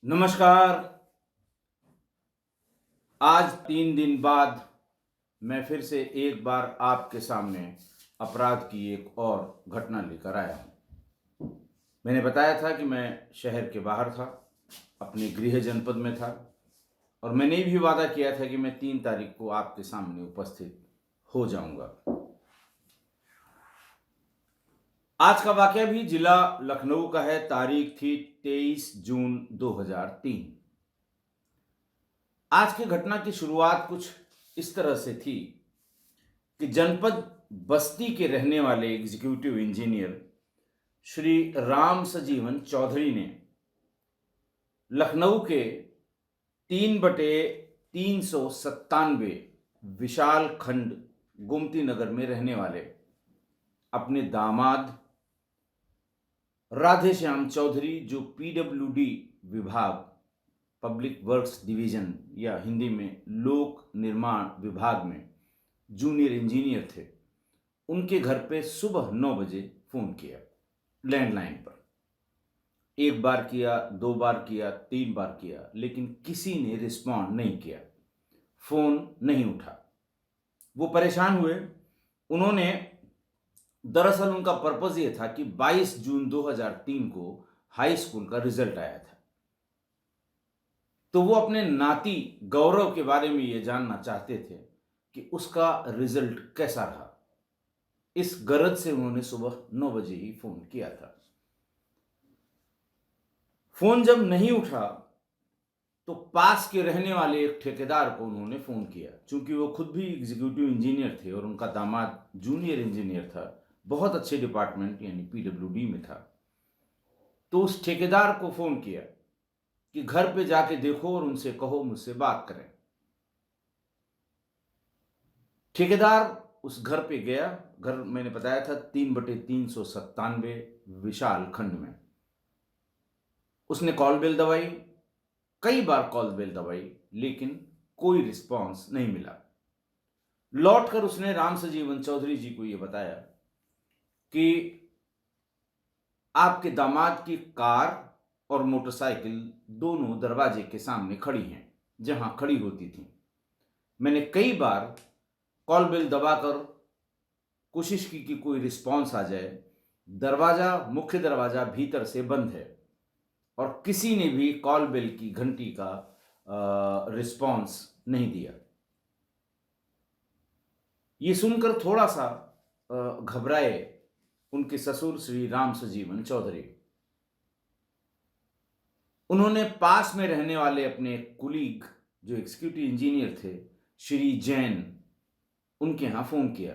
नमस्कार। आज 3 दिन बाद मैं फिर से एक बार आपके सामने अपराध की एक और घटना लेकर आया हूँ। मैंने बताया था कि मैं शहर के बाहर था, अपने गृह जनपद में था और मैंने भी वादा किया था कि मैं 3 तारीख को आपके सामने उपस्थित हो जाऊंगा। आज का वाकया भी जिला लखनऊ का है। तारीख थी 23 जून 2003। आज की घटना की शुरुआत कुछ इस तरह से थी कि जनपद बस्ती के रहने वाले एग्जीक्यूटिव इंजीनियर श्री राम सजीवन चौधरी ने लखनऊ के 3/397 विशाल खंड गोमती नगर में रहने वाले अपने दामाद राधेश्याम चौधरी, जो पीडब्ल्यूडी विभाग, पब्लिक वर्क्स डिवीजन या हिंदी में लोक निर्माण विभाग में जूनियर इंजीनियर थे, उनके घर पे सुबह 9 बजे फोन किया लैंडलाइन पर। 1 बार किया, 2 बार किया, 3 बार किया, लेकिन किसी ने रिस्पॉन्ड नहीं किया, फोन नहीं उठा। वो परेशान हुए। उन्होंने दरअसल उनका पर्पज ये था कि 22 जून 2003 को हाई स्कूल का रिजल्ट आया था, तो वो अपने नाती गौरव के बारे में ये जानना चाहते थे कि उसका रिजल्ट कैसा रहा। इस गरज से उन्होंने सुबह 9 बजे ही फोन किया था। फोन जब नहीं उठा तो पास के रहने वाले एक ठेकेदार को उन्होंने फोन किया। चूंकि वो खुद भी एग्जीक्यूटिव इंजीनियर थे और उनका दामाद जूनियर इंजीनियर था, बहुत अच्छे डिपार्टमेंट यानी पीडब्ल्यूडी में था, तो उस ठेकेदार को फोन किया कि घर पे जाके देखो और उनसे कहो मुझसे बात करें। ठेकेदार उस घर पे गया। घर मैंने बताया था 3/397 विशाल खंड में। उसने कॉल बेल दबाई, कई बार कॉल बेल दबाई, लेकिन कोई रिस्पांस नहीं मिला। लौटकर उसने राम सजीवन चौधरी जी को यह बताया कि आपके दामाद की कार और मोटरसाइकिल दोनों दरवाजे के सामने खड़ी हैं, जहां खड़ी होती थी। मैंने कई बार कॉल बेल दबाकर कोशिश की कि कोई रिस्पांस आ जाए। दरवाजा, मुख्य दरवाजा भीतर से बंद है और किसी ने भी कॉल बेल की घंटी का रिस्पांस नहीं दिया। ये सुनकर थोड़ा सा घबराए उनके ससुर श्री राम सजीवन चौधरी। उन्होंने पास में रहने वाले अपने कुलीग, जो एग्जीक्यूटिव इंजीनियर थे, श्री जैन, उनके यहां फोन किया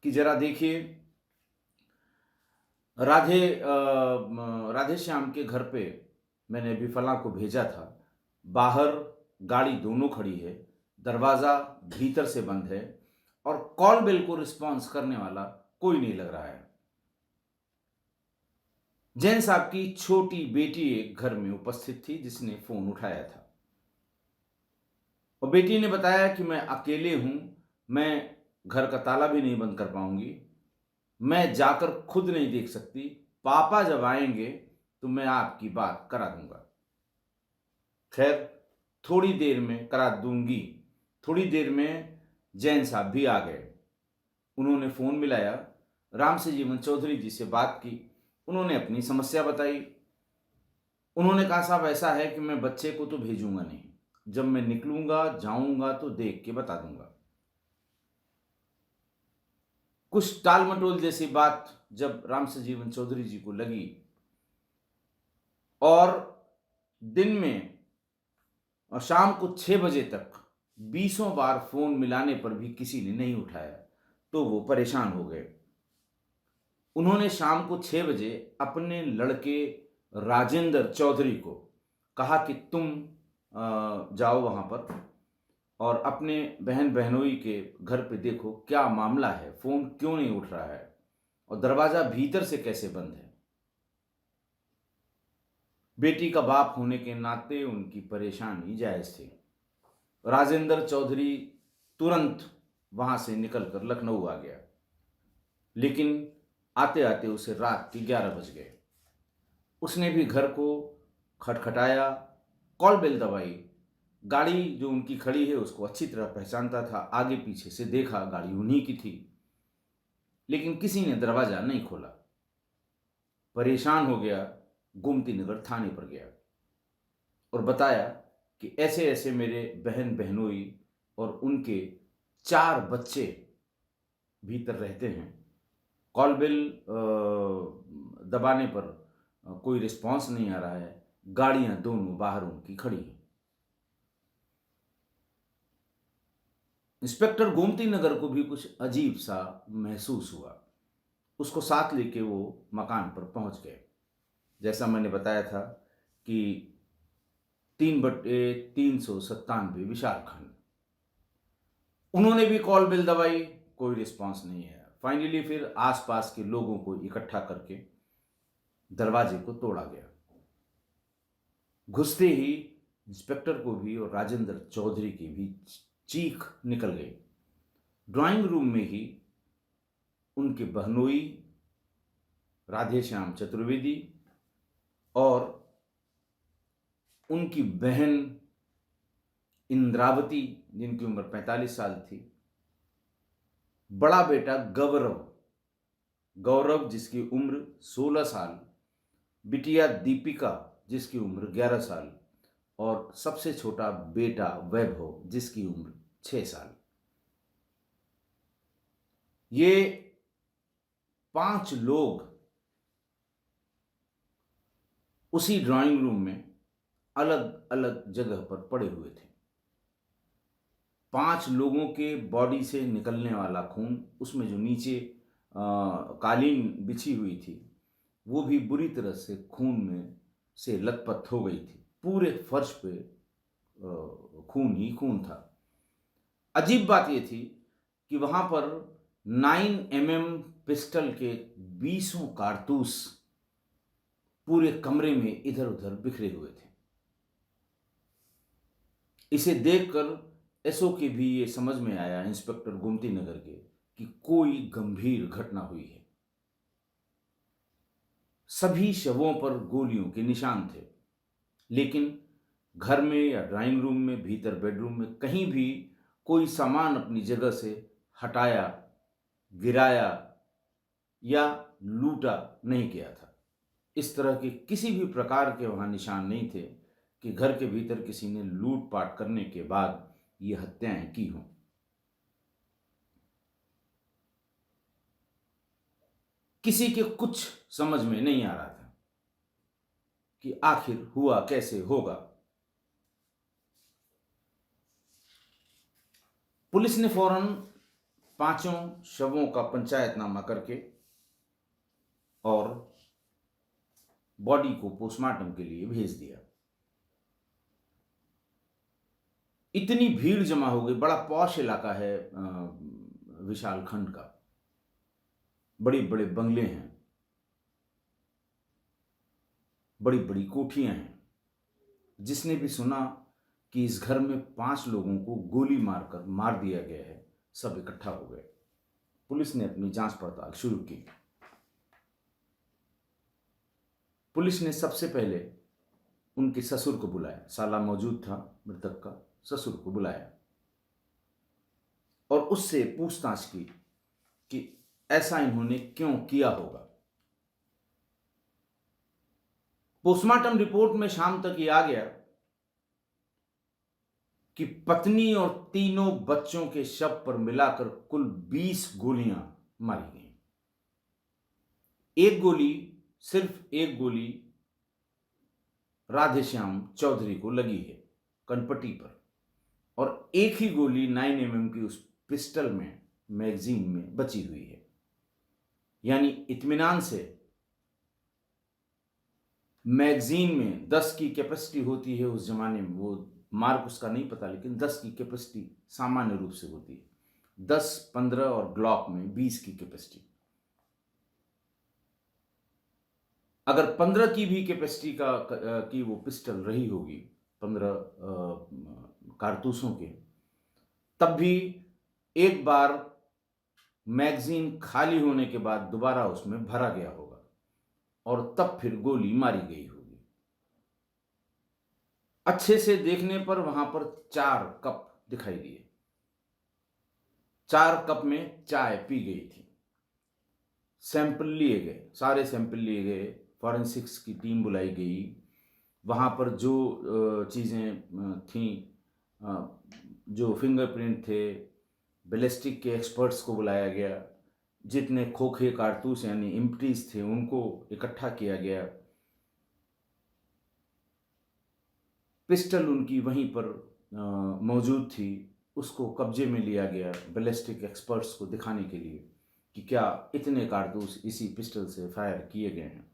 कि जरा देखिए, राधे श्याम के घर पे मैंने अभी फलां को भेजा था, बाहर गाड़ी दोनों खड़ी है, दरवाजा भीतर से बंद है और कॉल बेल को रिस्पॉन्स करने वाला कोई नहीं लग रहा है। जैन साहब की छोटी बेटी एक घर में उपस्थित थी जिसने फोन उठाया था और बेटी ने बताया कि मैं अकेले हूं, मैं घर का ताला भी नहीं बंद कर पाऊंगी, मैं जाकर खुद नहीं देख सकती, पापा जब आएंगे तो मैं आपकी बात करा दूंगा। खैर, थोड़ी देर में करा दूंगी, थोड़ी देर में जैन साहब भी आ गए। उन्होंने फोन मिलाया, राम सजीवन चौधरी जी से बात की, उन्होंने अपनी समस्या बताई। उन्होंने कहा, साहब ऐसा है कि मैं बच्चे को तो भेजूंगा नहीं, जब मैं निकलूंगा जाऊंगा तो देख के बता दूंगा। कुछ टाल मटोल जैसी बात जब राम सजीवन चौधरी जी को लगी और दिन में और शाम को 6 बजे तक 20 बार फोन मिलाने पर भी किसी ने नहीं उठाया, तो वो परेशान हो गए। उन्होंने शाम को 6 बजे अपने लड़के राजेंद्र चौधरी को कहा कि तुम जाओ वहां पर और अपने बहन बहनोई के घर पे देखो क्या मामला है, फोन क्यों नहीं उठ रहा है और दरवाजा भीतर से कैसे बंद है। बेटी का बाप होने के नाते उनकी परेशानी जायज थी। राजेंद्र चौधरी तुरंत वहां से निकलकर लखनऊ आ गया, लेकिन आते आते उसे रात के 11 बज गए। उसने भी घर को खटखटाया, कॉल बेल दबाई। गाड़ी जो उनकी खड़ी है उसको अच्छी तरह पहचानता था, आगे पीछे से देखा, गाड़ी उन्हीं की थी, लेकिन किसी ने दरवाजा नहीं खोला। परेशान हो गया, गोमती नगर थाने पर गया और बताया कि ऐसे ऐसे मेरे बहन बहनोई और उनके 4 बच्चे भीतर रहते हैं। कॉल बेल दबाने पर कोई रिस्पांस नहीं आ रहा है, गाड़ियां दोनों बाहर उनकी खड़ी हैं। इंस्पेक्टर गोमती नगर को भी कुछ अजीब सा महसूस हुआ। उसको साथ लेके वो मकान पर पहुंच गए। जैसा मैंने बताया था कि 3/397 विशाल खंड। उन्होंने भी कॉल बेल दबाई, कोई रिस्पांस नहीं आया। फाइनली फिर आसपास के लोगों को इकट्ठा करके दरवाजे को तोड़ा गया। घुसते ही इंस्पेक्टर को भी और राजेंद्र चौधरी की भी चीख निकल गई। ड्राइंग रूम में ही उनके बहनोई राधेश्याम चतुर्वेदी और उनकी बहन इंद्रावती, जिनकी उम्र 45 साल थी, बड़ा बेटा गौरव जिसकी उम्र 16 साल, बिटिया दीपिका जिसकी उम्र 11 साल और सबसे छोटा बेटा वैभव जिसकी उम्र 6 साल। ये 5 लोग उसी ड्राइंग रूम में अलग अलग जगह पर पड़े हुए थे। 5 लोगों के बॉडी से निकलने वाला खून, उसमें जो नीचे कालीन बिछी हुई थी वो भी बुरी तरह से खून में से लथपथ हो गई थी। पूरे फर्श पे खून ही खून था। अजीब बात यह थी कि वहां पर 9mm पिस्टल के 20 कारतूस पूरे कमरे में इधर उधर बिखरे हुए थे। इसे देखकर एसओ के भी ये समझ में आया, इंस्पेक्टर गोमती नगर के, कि कोई गंभीर घटना हुई है। सभी शवों पर गोलियों के निशान थे, लेकिन घर में या ड्राइंग रूम में, भीतर बेडरूम में, कहीं भी कोई सामान अपनी जगह से हटाया, गिराया या लूटा नहीं गया था। इस तरह के किसी भी प्रकार के वहां निशान नहीं थे कि घर के भीतर किसी ने लूटपाट करने के बाद ये हत्याएं की हों। किसी के कुछ समझ में नहीं आ रहा था कि आखिर हुआ कैसे होगा। पुलिस ने फौरन 5 शवों का पंचायतनामा करके और बॉडी को पोस्टमार्टम के लिए भेज दिया। इतनी भीड़ जमा हो गई, बड़ा पॉश इलाका है विशाल खंड का, बड़े बड़े बंगले हैं, बड़ी बड़ी कोठियां हैं। जिसने भी सुना कि इस घर में 5 लोगों को गोली मारकर मार दिया गया है, सब इकट्ठा हो गए। पुलिस ने अपनी जांच पड़ताल शुरू की। पुलिस ने सबसे पहले उनके ससुर को बुलाया। साला मौजूद था, मृतक का ससुर को बुलाया और उससे पूछताछ की कि ऐसा इन्होंने क्यों किया होगा। पोस्टमार्टम रिपोर्ट में शाम तक ये आ गया कि पत्नी और तीनों बच्चों के शव पर मिलाकर कुल 20 गोलियां मारी गई। सिर्फ एक गोली राधेश्याम चौधरी को लगी है कनपट्टी पर, और एक ही गोली 9mm की उस पिस्टल में, मैगजीन में बची हुई है। यानी इत्मीनान से मैगजीन में 10 की कैपेसिटी होती है उस जमाने में, वो मार्क उसका नहीं पता, लेकिन 10 की कैपेसिटी सामान्य रूप से होती है। 10, 15 और ग्लॉक में 20 की कैपेसिटी। अगर 15 की भी कैपेसिटी की वो पिस्टल रही होगी, 15 कारतूसों के, तब भी एक बार मैगजीन खाली होने के बाद दोबारा उसमें भरा गया होगा और तब फिर गोली मारी गई होगी। अच्छे से देखने पर वहां पर 4 कप दिखाई दिए। 4 कप में चाय पी गई थी। सैंपल लिए गए, सारे सैंपल लिए गए, फॉरेंसिक्स की टीम बुलाई गई। वहाँ पर जो चीज़ें थीं, जो फिंगरप्रिंट थे, बैलिस्टिक के एक्सपर्ट्स को बुलाया गया। जितने खोखे कारतूस यानी इम्प्टीज थे उनको इकट्ठा किया गया। पिस्टल उनकी वहीं पर मौजूद थी, उसको कब्जे में लिया गया बैलिस्टिक एक्सपर्ट्स को दिखाने के लिए कि क्या इतने कारतूस इसी पिस्टल से फायर किए गए हैं।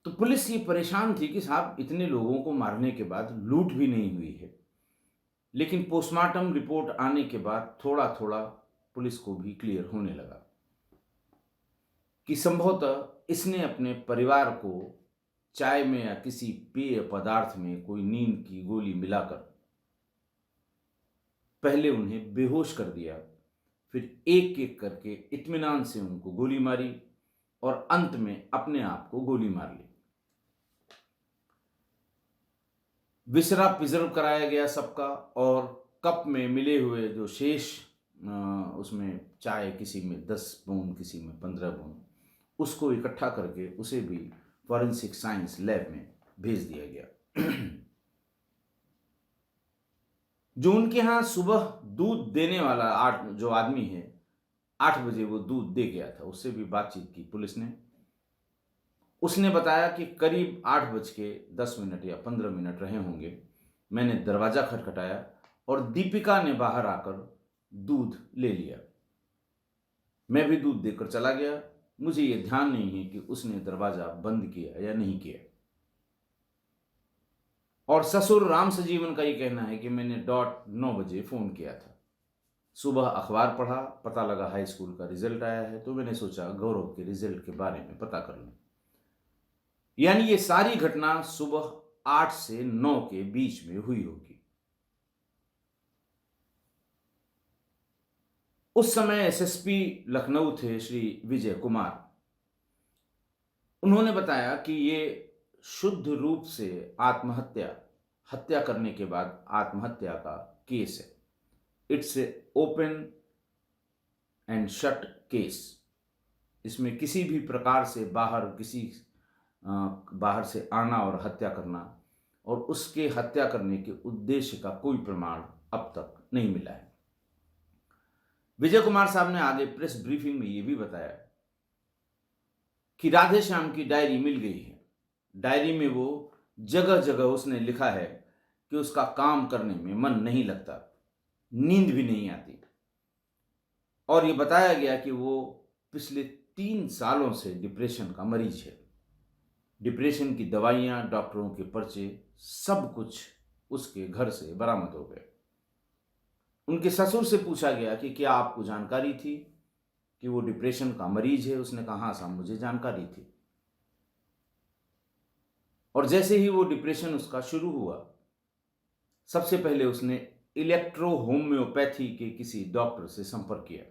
तो पुलिस ये परेशान थी कि साहब इतने लोगों को मारने के बाद लूट भी नहीं हुई है। लेकिन पोस्टमार्टम रिपोर्ट आने के बाद थोड़ा थोड़ा पुलिस को भी क्लियर होने लगा कि संभवतः इसने अपने परिवार को चाय में या किसी पेय पदार्थ में कोई नींद की गोली मिलाकर पहले उन्हें बेहोश कर दिया, फिर एक एक करके इत्मीनान से उनको गोली मारी और अंत में अपने आप को गोली मार ली। विसरा प्रिजर्व कराया गया सबका, और कप में मिले हुए जो शेष उसमें चाय, किसी में 10 बूंद, किसी में 15 बूंद, उसको इकट्ठा करके उसे भी फॉरेंसिक साइंस लैब में भेज दिया गया। जो उनके यहाँ सुबह दूध देने वाला जो आदमी है, 8 बजे वो दूध दे गया था, उससे भी बातचीत की पुलिस ने। उसने बताया कि करीब 8:10 या 15 मिनट रहे होंगे, मैंने दरवाज़ा खटखटाया और दीपिका ने बाहर आकर दूध ले लिया। मैं भी दूध देकर चला गया। मुझे ये ध्यान नहीं है कि उसने दरवाज़ा बंद किया या नहीं किया। और ससुर राम सजीवन का ये कहना है कि मैंने डॉट 9 बजे फ़ोन किया था। सुबह अखबार पढ़ा, पता लगा हाई स्कूल का रिजल्ट आया है, तो मैंने सोचा गौरव के रिजल्ट के बारे में पता कर लूं। यानी ये सारी घटना सुबह 8 से 9 के बीच में हुई होगी। उस समय एसएसपी लखनऊ थे श्री विजय कुमार। उन्होंने बताया कि ये शुद्ध रूप से हत्या करने के बाद आत्महत्या का केस है। It's a open and shut case. इसमें किसी भी प्रकार से बाहर से आना और हत्या करना और उसके हत्या करने के उद्देश्य का कोई प्रमाण अब तक नहीं मिला है। विजय कुमार साहब ने आगे प्रेस ब्रीफिंग में यह भी बताया कि राधे श्याम की डायरी मिल गई है। डायरी में वो जगह जगह उसने लिखा है कि उसका काम करने में मन नहीं लगता, नींद भी नहीं आती, और ये बताया गया कि वो पिछले 3 सालों से डिप्रेशन का मरीज है। डिप्रेशन की दवाइयाँ, डॉक्टरों के पर्चे, सब कुछ उसके घर से बरामद हो गए। उनके ससुर से पूछा गया कि क्या आपको जानकारी थी कि वो डिप्रेशन का मरीज है? उसने कहा हाँ साहब, मुझे जानकारी थी। और जैसे ही वो डिप्रेशन उसका शुरू हुआ, सबसे पहले उसने इलेक्ट्रो होम्योपैथी के किसी डॉक्टर से संपर्क किया।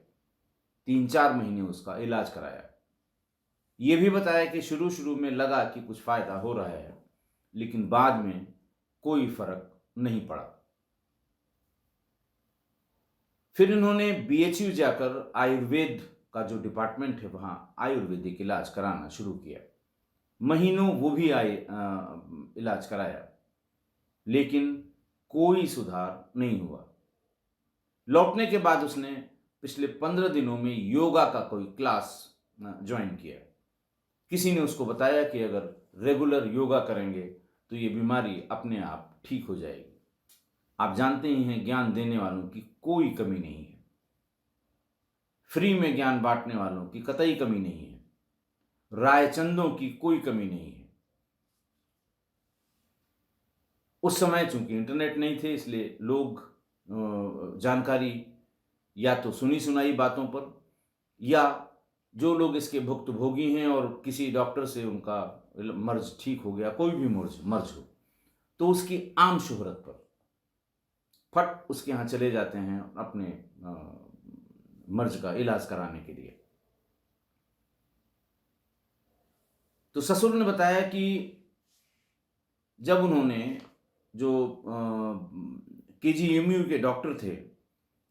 3-4 महीने उसका इलाज कराया। ये भी बताया कि शुरू में लगा कि कुछ फायदा हो रहा है, लेकिन बाद में कोई फर्क नहीं पड़ा। फिर इन्होंने बीएचयू जाकर आयुर्वेद का जो डिपार्टमेंट है वहाँ आयुर्वेदिक इलाज कराना शुरू किया। महीनों वो भी इलाज कराया, लेकिन कोई सुधार नहीं हुआ। लौटने के बाद उसने पिछले 15 दिनों में योगा का कोई क्लास ज्वाइन किया। किसी ने उसको बताया कि अगर रेगुलर योगा करेंगे तो ये बीमारी अपने आप ठीक हो जाएगी। आप जानते ही हैं, ज्ञान देने वालों की कोई कमी नहीं है, फ्री में ज्ञान बांटने वालों की कतई कमी नहीं है, रायचंदों की कोई कमी नहीं है। उस समय चूंकि इंटरनेट नहीं थे, इसलिए लोग जानकारी या तो सुनी सुनाई बातों पर, या जो लोग इसके भुक्तभोगी हैं और किसी डॉक्टर से उनका मर्ज ठीक हो गया, कोई भी मर्ज हो, तो उसकी आम शोहरत पर फट उसके यहाँ चले जाते हैं अपने मर्ज का इलाज कराने के लिए। तो ससुर ने बताया कि जब उन्होंने जो केजीएमयू के डॉक्टर थे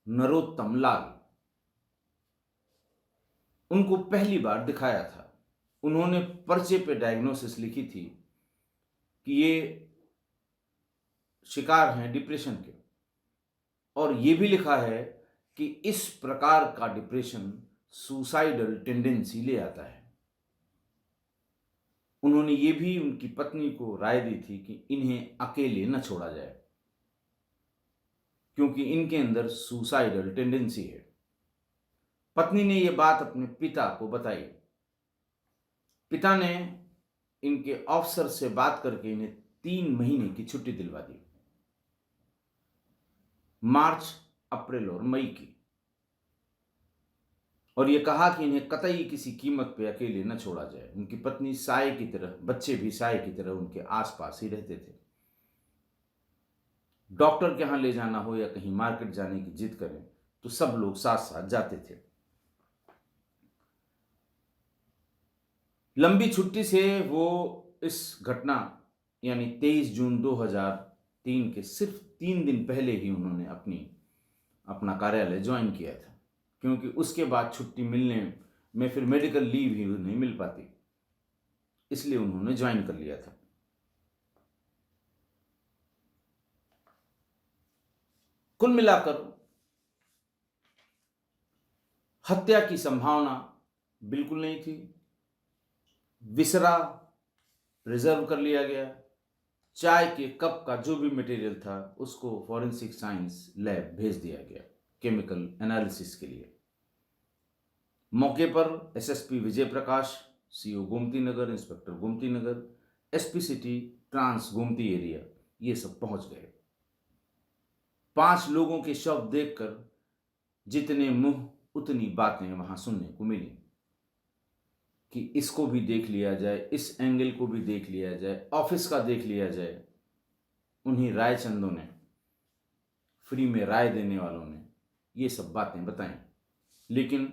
नरोत्तम लाल, उनको पहली बार दिखाया था, उन्होंने पर्चे पे डायग्नोसिस लिखी थी कि ये शिकार हैं डिप्रेशन के, और ये भी लिखा है कि इस प्रकार का डिप्रेशन सुसाइडल टेंडेंसी ले आता है। उन्होंने ये भी उनकी पत्नी को राय दी थी कि इन्हें अकेले न छोड़ा जाए, क्योंकि इनके अंदर सुसाइडल टेंडेंसी है। पत्नी ने यह बात अपने पिता को बताई। पिता ने इनके ऑफिसर से बात करके इन्हें 3 महीने की छुट्टी दिलवा दी, मार्च, अप्रैल और मई की, और यह कहा कि इन्हें कतई किसी कीमत पे अकेले न छोड़ा जाए। उनकी पत्नी साय की तरह, बच्चे भी साय की तरह उनके आसपास ही रहते थे। डॉक्टर के यहां ले जाना हो या कहीं मार्केट जाने की जिद करें तो सब लोग साथ साथ जाते थे। लंबी छुट्टी से वो इस घटना यानी 23 जून 2003 के सिर्फ 3 दिन पहले ही उन्होंने अपना कार्यालय ज्वाइन किया था, क्योंकि उसके बाद छुट्टी मिलने में फिर मेडिकल लीव ही नहीं मिल पाती, इसलिए उन्होंने ज्वाइन कर लिया था। कुल मिलाकर हत्या की संभावना बिल्कुल नहीं थी। विसरा रिजर्व कर लिया गया। चाय के कप का जो भी मटेरियल था उसको फॉरेंसिक साइंस लैब भेज दिया गया केमिकल एनालिसिस के लिए। मौके पर SSP Vijay Prakash, CO Gomti Nagar, inspector Gomti Nagar, SP city, trans Gomti area, ये सब पहुंच गए। 5 लोगों के शव देखकर जितने मुंह उतनी बातें वहां सुनने को मिली कि इसको भी देख लिया जाए, इस एंगल को भी देख लिया जाए, ऑफिस का देख लिया जाए। उन्हीं रायचंदों ने, फ्री में राय देने वालों ने ये सब बातें बताई, लेकिन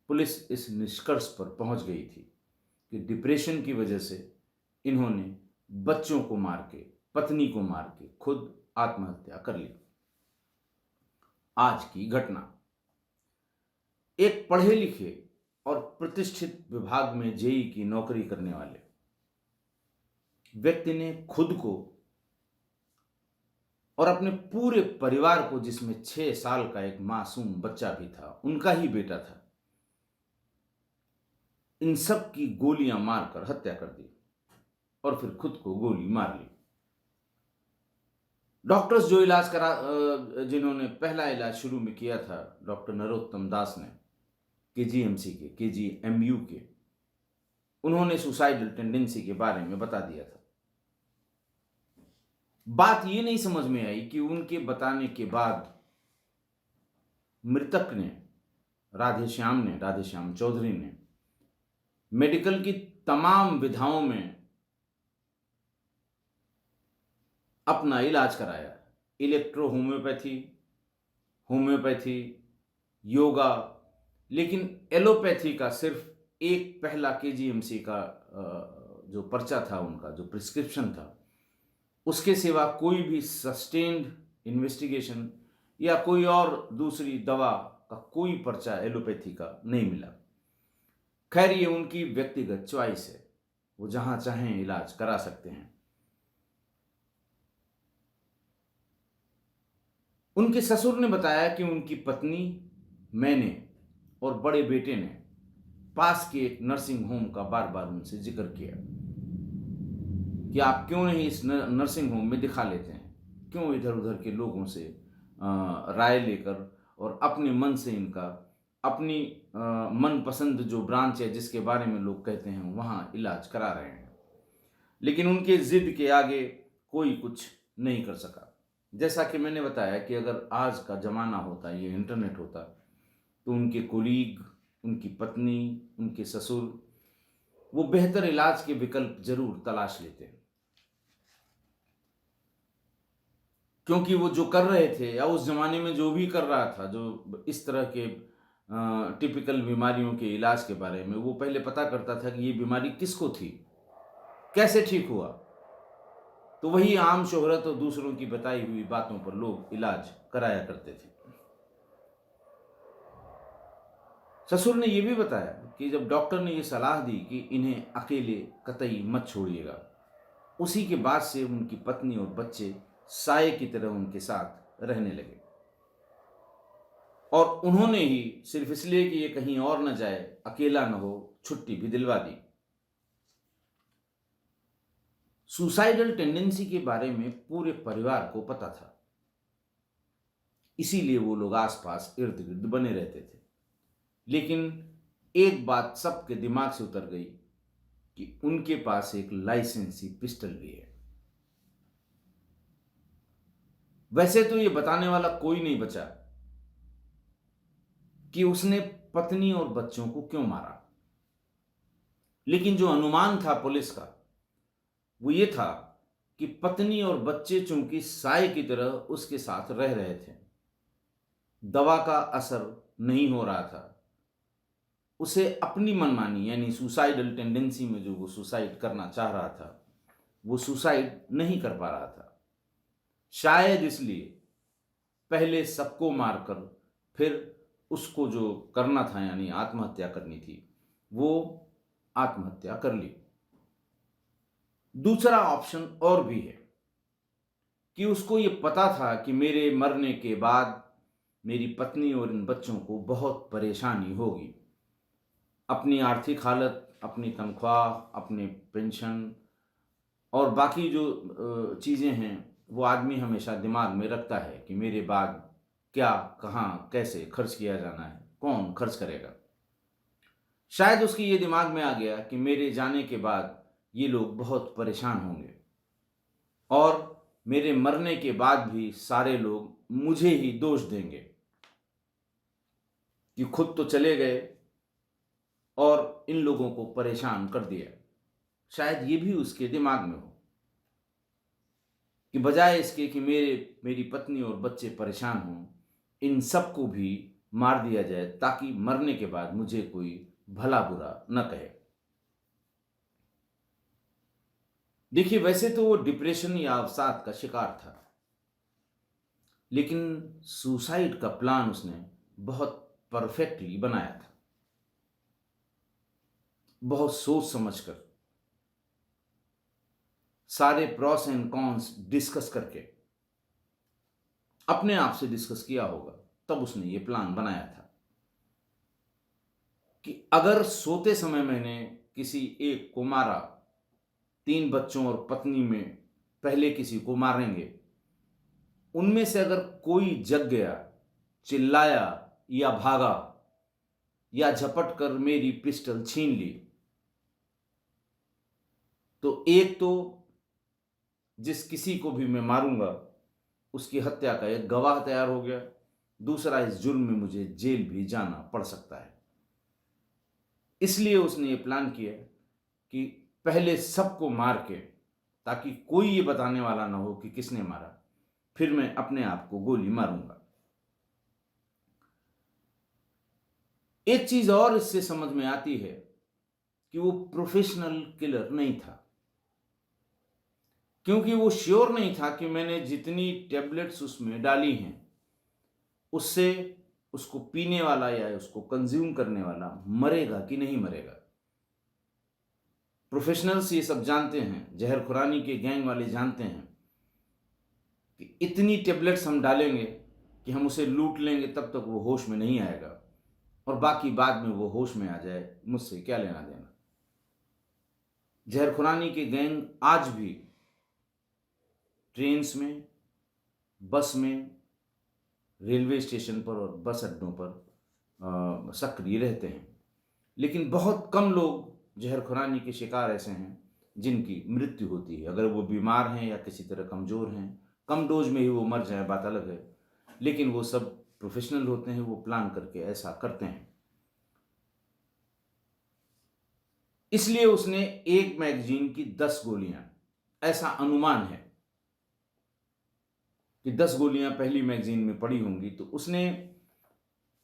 पुलिस इस निष्कर्ष पर पहुंच गई थी कि डिप्रेशन की वजह से इन्होंने बच्चों को मार के, पत्नी को मार के खुद आत्महत्या कर ली। आज की घटना, एक पढ़े लिखे और प्रतिष्ठित विभाग में जेई की नौकरी करने वाले व्यक्ति ने खुद को और अपने पूरे परिवार को, जिसमें 6 साल का एक मासूम बच्चा भी था, उनका ही बेटा था, इन सब की गोलियां मारकर हत्या कर दी और फिर खुद को गोली मार ली। डॉक्टर्स जो इलाज करा, जिन्होंने पहला इलाज शुरू में किया था, डॉक्टर नरोत्तम दास ने, केजीएमसी के, केजीएमयू के, उन्होंने सुसाइडल टेंडेंसी के बारे में बता दिया था। बात ये नहीं समझ में आई कि उनके बताने के बाद मृतक ने, राधेश्याम चौधरी ने मेडिकल की तमाम विधाओं में अपना इलाज कराया। इलेक्ट्रो होम्योपैथी, योगा, लेकिन एलोपैथी का सिर्फ एक पहला केजीएमसी का जो पर्चा था, उनका जो प्रिस्क्रिप्शन था, उसके सिवा कोई भी सस्टेन्ड इन्वेस्टिगेशन या कोई और दूसरी दवा का कोई पर्चा एलोपैथी का नहीं मिला। खैर, ये उनकी व्यक्तिगत चॉइस है, वो जहां चाहें इलाज करा सकते हैं। उनके ससुर ने बताया कि उनकी पत्नी, मैंने और बड़े बेटे ने पास के एक नर्सिंग होम का बार बार उनसे जिक्र किया कि आप क्यों नहीं इस नर्सिंग होम में दिखा लेते हैं, क्यों इधर उधर के लोगों से राय लेकर और अपने मन से इनका, अपनी मनपसंद जो ब्रांच है जिसके बारे में लोग कहते हैं वहाँ इलाज करा रहे हैं। लेकिन उनके जिद के आगे कोई कुछ नहीं कर सका। जैसा कि मैंने बताया कि अगर आज का ज़माना होता, ये इंटरनेट होता, तो उनके कोलीग, उनकी पत्नी, उनके ससुर, वो बेहतर इलाज के विकल्प जरूर तलाश लेते हैं, क्योंकि वो जो कर रहे थे या उस जमाने में जो भी कर रहा था, जो इस तरह के टिपिकल बीमारियों के इलाज के बारे में, वो पहले पता करता था कि ये बीमारी किसको थी कैसे ठीक हुआ? तो वही आम शोहरत और दूसरों की बताई हुई बातों पर लोग इलाज कराया करते थे। ससुर ने यह भी बताया कि जब डॉक्टर ने यह सलाह दी कि इन्हें अकेले कतई मत छोड़िएगा, उसी के बाद से उनकी पत्नी और बच्चे साये की तरह उनके साथ रहने लगे। और उन्होंने ही सिर्फ इसलिए कि ये कहीं और न जाए, अकेला न हो, छुट्टी भी दिलवा दी। सुसाइडल टेंडेंसी के बारे में पूरे परिवार को पता था, इसीलिए वो लोग आसपास इर्द गिर्द बने रहते थे। लेकिन एक बात सबके दिमाग से उतर गई कि उनके पास एक लाइसेंसी पिस्टल भी है। वैसे तो ये बताने वाला कोई नहीं बचा कि उसने पत्नी और बच्चों को क्यों मारा, लेकिन जो अनुमान था पुलिस का वो ये था कि पत्नी और बच्चे चूंकि साए की तरह उसके साथ रह रहे थे, दवा का असर नहीं हो रहा था, उसे अपनी मनमानी यानी सुसाइडल टेंडेंसी में जो वो सुसाइड करना चाह रहा था वो सुसाइड नहीं कर पा रहा था। शायद इसलिए पहले सबको मारकर फिर उसको जो करना था यानी आत्महत्या करनी थी, वो आत्महत्या कर ली। दूसरा ऑप्शन और भी है कि उसको ये पता था कि मेरे मरने के बाद मेरी पत्नी और इन बच्चों को बहुत परेशानी होगी। अपनी आर्थिक हालत, अपनी तनख्वाह, अपने पेंशन और बाकी जो चीज़ें हैं वो आदमी हमेशा दिमाग में रखता है कि मेरे बाद क्या, कहाँ, कैसे खर्च किया जाना है, कौन खर्च करेगा। शायद उसकी ये दिमाग में आ गया कि मेरे जाने के बाद ये लोग बहुत परेशान होंगे और मेरे मरने के बाद भी सारे लोग मुझे ही दोष देंगे कि खुद तो चले गए और इन लोगों को परेशान कर दिया। शायद ये भी उसके दिमाग में हो कि बजाय इसके कि मेरी पत्नी और बच्चे परेशान हों, इन सबको भी मार दिया जाए ताकि मरने के बाद मुझे कोई भला बुरा न कहे। देखिए, वैसे तो वो डिप्रेशन या अवसाद का शिकार था, लेकिन सुसाइड का प्लान उसने बहुत परफेक्टली बनाया था, बहुत सोच समझकर, सारे प्रॉस एंड कॉन्स डिस्कस करके, अपने आप से डिस्कस किया होगा, तब उसने ये प्लान बनाया था कि अगर सोते समय मैंने किसी एक को मारा, 3 बच्चों और पत्नी में पहले किसी को मारेंगे, उनमें से अगर कोई जग गया, चिल्लाया या भागा या झपट कर मेरी पिस्टल छीन ली, तो एक तो जिस किसी को भी मैं मारूंगा उसकी हत्या का एक गवाह तैयार हो गया, दूसरा इस जुर्म में मुझे जेल भी जाना पड़ सकता है। इसलिए उसने ये प्लान किया कि पहले सबको मार के, ताकि कोई ये बताने वाला ना हो कि किसने मारा, फिर मैं अपने आप को गोली मारूंगा। एक चीज और इससे समझ में आती है कि वो प्रोफेशनल किलर नहीं था, क्योंकि वो श्योर नहीं था कि मैंने जितनी टैबलेट्स उसमें डाली हैं उससे उसको पीने वाला या उसको कंज्यूम करने वाला मरेगा कि नहीं मरेगा। प्रोफेशनल्स ये सब जानते हैं, जहर खुरानी के गैंग वाले जानते हैं कि इतनी टैबलेट्स हम डालेंगे कि हम उसे लूट लेंगे, तब तक वो होश में नहीं आएगा और बाकी बाद में वो होश में आ जाए, मुझसे क्या लेना देना। जहर खुरानी के गैंग आज भी ट्रेन्स में, बस में, रेलवे स्टेशन पर और बस अड्डों पर सक्रिय रहते हैं, लेकिन बहुत कम लोग जहर खुरानी के शिकार ऐसे हैं जिनकी मृत्यु होती है। अगर वो बीमार हैं या किसी तरह कमज़ोर हैं, कम डोज में ही वो मर जाए बात अलग है, लेकिन वो सब प्रोफेशनल होते हैं, वो प्लान करके ऐसा करते हैं। इसलिए उसने एक मैगजीन की 10 गोलियां, ऐसा अनुमान है कि 10 गोलियां पहली मैगजीन में पड़ी होंगी, तो उसने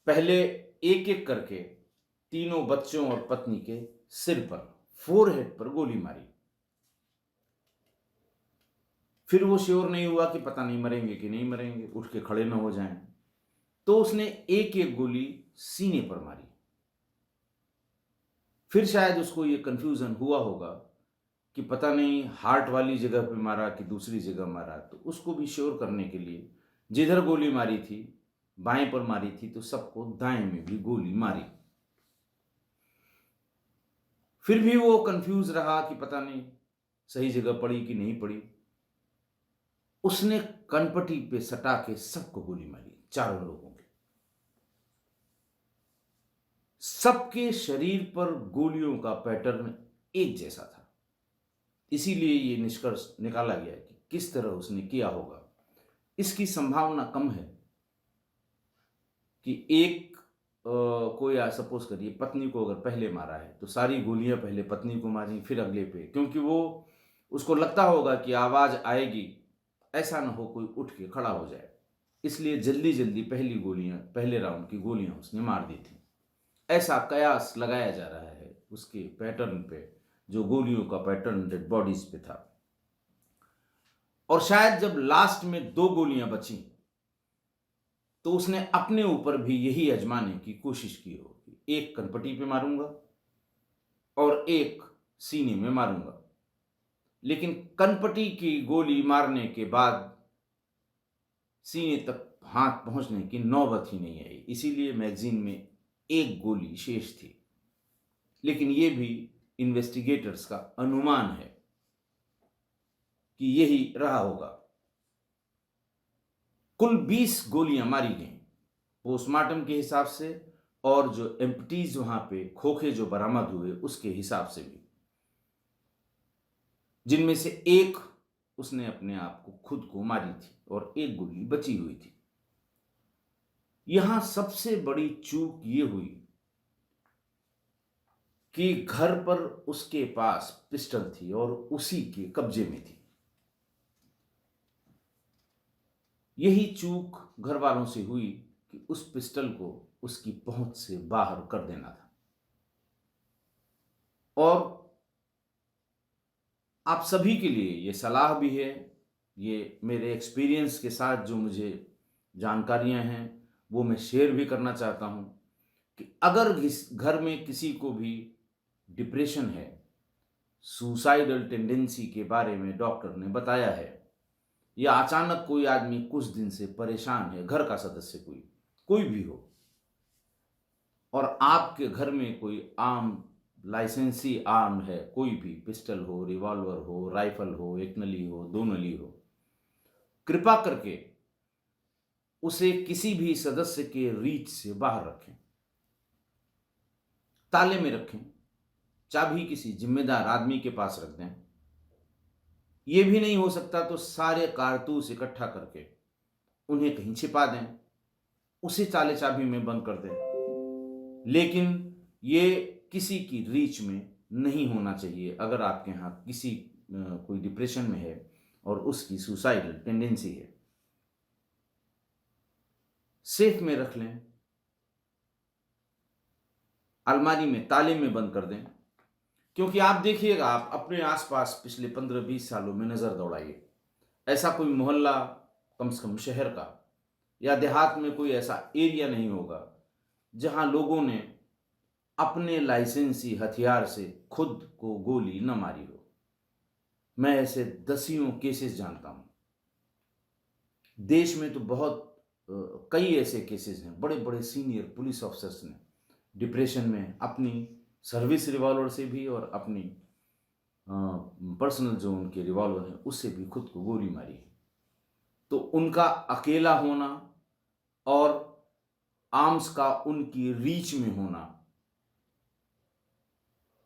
पहले एक एक करके तीनों बच्चों और पत्नी के सिर पर, फोरहेड पर गोली मारी। फिर वो श्योर नहीं हुआ कि पता नहीं मरेंगे कि नहीं मरेंगे, उठ के खड़े ना हो जाएं, तो उसने एक एक गोली सीने पर मारी। फिर शायद उसको ये कंफ्यूजन हुआ होगा कि पता नहीं हार्ट वाली जगह पे मारा कि दूसरी जगह मारा, तो उसको भी श्योर करने के लिए जिधर गोली मारी थी बाएं पर मारी थी, तो सबको दाएं में भी गोली मारी। फिर भी वो कंफ्यूज रहा कि पता नहीं सही जगह पड़ी कि नहीं पड़ी। उसने कनपटी पे सटा के सबको गोली मारी, चारों लोगों के। सबके शरीर पर गोलियों का पैटर्न एक जैसा था। इसीलिए ये निष्कर्ष निकाला गया कि किस तरह उसने किया होगा। इसकी संभावना कम है कि एक कोई सपोज करिए पत्नी को अगर पहले मारा है तो सारी गोलियां पहले पत्नी को मारी फिर अगले पे, क्योंकि वो उसको लगता होगा कि आवाज आएगी, ऐसा ना हो कोई उठ के खड़ा हो जाए, इसलिए जल्दी जल्दी पहले राउंड की गोलियां उसने मार दी थी। ऐसा कयास लगाया जा रहा है उसके पैटर्न पे, जो गोलियों का पैटर्न डेड बॉडीज पे था। और शायद जब लास्ट में 2 गोलियां बची तो उसने अपने ऊपर भी यही आजमाने की कोशिश की होगी, एक कनपटी पे मारूंगा और एक सीने में मारूंगा। लेकिन कनपटी की गोली मारने के बाद सीने तक हाथ पहुंचने की नौबत ही नहीं आई, इसीलिए मैगजीन में एक गोली शेष थी। लेकिन यह भी इन्वेस्टिगेटर्स का अनुमान है कि यही रहा होगा। कुल 20 गोलियां मारी गई पोस्टमार्टम के हिसाब से, और जो एम्प्टीज वहां पे खोखे जो बरामद हुए उसके हिसाब से भी, जिनमें से एक उसने अपने आप को खुद को मारी थी और एक गोली बची हुई थी। यहां सबसे बड़ी चूक ये हुई कि घर पर उसके पास पिस्टल थी और उसी के कब्जे में थी। यही चूक घर वालों से हुई कि उस पिस्टल को उसकी पहुंच से बाहर कर देना था। और आप सभी के लिए ये सलाह भी है, ये मेरे एक्सपीरियंस के साथ जो मुझे जानकारियां हैं वो मैं शेयर भी करना चाहता हूं कि अगर इस घर में किसी को भी डिप्रेशन है, सुसाइडल टेंडेंसी के बारे में डॉक्टर ने बताया है, या अचानक कोई आदमी कुछ दिन से परेशान है, घर का सदस्य कोई भी हो, और आपके घर में कोई आम लाइसेंसी आर्म है, कोई भी पिस्टल हो, रिवॉल्वर हो, राइफल हो, एक नली हो, दो नली हो, कृपा करके उसे किसी भी सदस्य के रीच से बाहर रखें, ताले में रखें, चाबी किसी जिम्मेदार आदमी के पास रख दें। यह भी नहीं हो सकता तो सारे कारतूस इकट्ठा करके उन्हें कहीं छिपा दें, उसे ताले चाबी में बंद कर दें। लेकिन ये किसी की रीच में नहीं होना चाहिए। अगर आपके यहाँ किसी कोई डिप्रेशन में है और उसकी सुसाइडल टेंडेंसी है, सेफ में रख लें, अलमारी में ताले में बंद कर दें। क्योंकि आप देखिएगा, आप अपने आसपास पिछले 15-20 सालों में नजर दौड़ाइए, ऐसा कोई मोहल्ला, कम से कम शहर का या देहात में कोई ऐसा एरिया नहीं होगा जहां लोगों ने अपने लाइसेंसी हथियार से खुद को गोली न मारी हो। मैं ऐसे दसियों केसेस जानता हूं। देश में तो बहुत कई ऐसे केसेस हैं, बड़े बड़े सीनियर पुलिस ऑफिसर्स ने डिप्रेशन में अपनी सर्विस रिवॉल्वर से भी और अपनी पर्सनल जो उनके रिवॉल्वर है उससे भी खुद को गोली मारी है। तो उनका अकेला होना और आर्म्स का उनकी रीच में होना,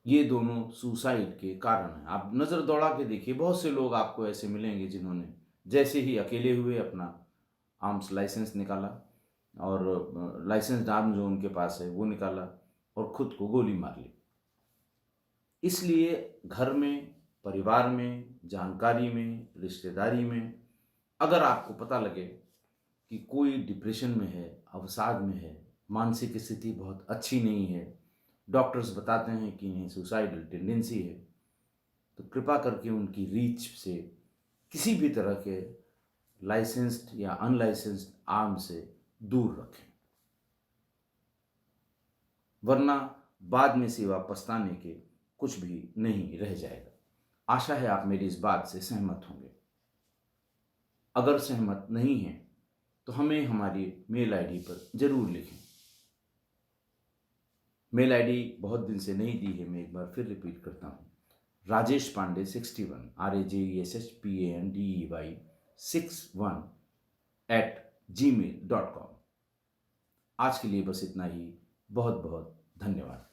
ये दोनों सुसाइड के कारण हैं। आप नज़र दौड़ा के देखिए, बहुत से लोग आपको ऐसे मिलेंगे जिन्होंने जैसे ही अकेले हुए अपना आर्म्स लाइसेंस निकाला और लाइसेंस आर्म जो उनके पास है वो निकाला और खुद को गोली मार ली। इसलिए घर में, परिवार में, जानकारी में, रिश्तेदारी में अगर आपको पता लगे कि कोई डिप्रेशन में है, अवसाद में है, मानसिक स्थिति बहुत अच्छी नहीं है, डॉक्टर्स बताते हैं कि इन्हें सुसाइडल टेंडेंसी है, तो कृपा करके उनकी रीच से किसी भी तरह के लाइसेंस्ड या अनलाइसेंस्ड आर्म से दूर रखें, वरना बाद में सिवा पछताने के कुछ भी नहीं रह जाएगा। आशा है आप मेरी इस बात से सहमत होंगे। अगर सहमत नहीं हैं तो हमें हमारी मेल आईडी पर जरूर लिखें। मेल आईडी बहुत दिन से नहीं दी है, मैं एक बार फिर रिपीट करता हूँ। Rajesh Pandey 61 RAJESHPANDEY 61 @gmail.com। आज के लिए बस इतना ही। बहुत बहुत धन्यवाद।